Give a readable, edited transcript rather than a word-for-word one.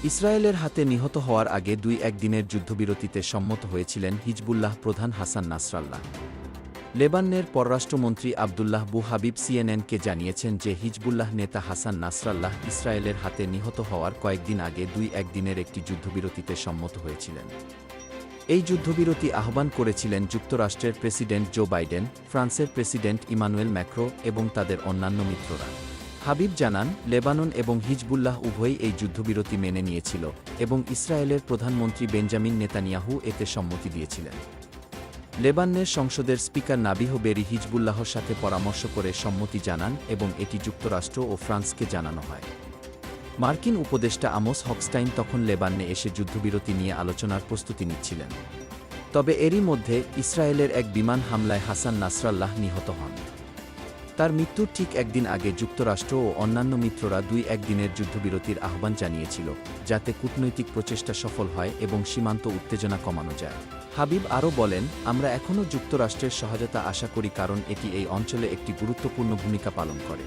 ইসরায়েলের হাতে নিহত হওয়ার আগে ২-১ দিনের যুদ্ধবিরতিতে সম্মত হয়েছিলেন হিজবুল্লাহ প্রধান হাসান নাসরাল্লাহ। লেবাননের পররাষ্ট্রমন্ত্রী আবদুল্লাহ বু হাবিব সিএনএনকে জানিয়েছেন যে হিজবুল্লাহ নেতা হাসান নাসরাল্লাহ ইসরায়েলের হাতে নিহত হওয়ার কয়েকদিন আগে ২-১ দিনের একটি যুদ্ধবিরতিতে সম্মত হয়েছিলেন। এই যুদ্ধবিরতি আহ্বান করেছিলেন যুক্তরাষ্ট্রের প্রেসিডেন্ট জো বাইডেন, ফ্রান্সের প্রেসিডেন্ট ইমানুয়েল ম্যাক্রো এবং তাদের অন্যান্য মিত্ররা। হাবিব জানান, লেবানন এবং হিজবুল্লাহ উভয়ই এই যুদ্ধবিরতি মেনে নিয়েছিল এবং ইসরায়েলের প্রধানমন্ত্রী বেঞ্জামিন নেতানিয়াহু এতে সম্মতি দিয়েছিলেন। লেবাননের সংসদের স্পিকার নাবিহ বেরি হিজবুল্লাহর সাথে পরামর্শ করে সম্মতি জানান এবং এটি যুক্তরাষ্ট্র ও ফ্রান্সকে জানানো হয়। মার্কিন উপদেষ্টা আমোস হকস্টাইন তখন লেবাননে এসে যুদ্ধবিরতি নিয়ে আলোচনার প্রস্তুতি নিচ্ছিলেন। তবে এরই মধ্যে ইসরায়েলের এক বিমান হামলায় হাসান নাসরাল্লাহ নিহত হন। তার মৃত্যুর ঠিক একদিন আগে যুক্তরাষ্ট্র ও অন্যান্য মিত্ররা ২-১ দিনের যুদ্ধবিরতির আহ্বান জানিয়েছিল, যাতে কূটনৈতিক প্রচেষ্টা সফল হয় এবং সীমান্ত উত্তেজনা কমানো যায়। হাবিব আরও বলেন, আমরা এখনও যুক্তরাষ্ট্রের সহায়তা আশা করি কারণ এটি এই অঞ্চলে একটি গুরুত্বপূর্ণ ভূমিকা পালন করে।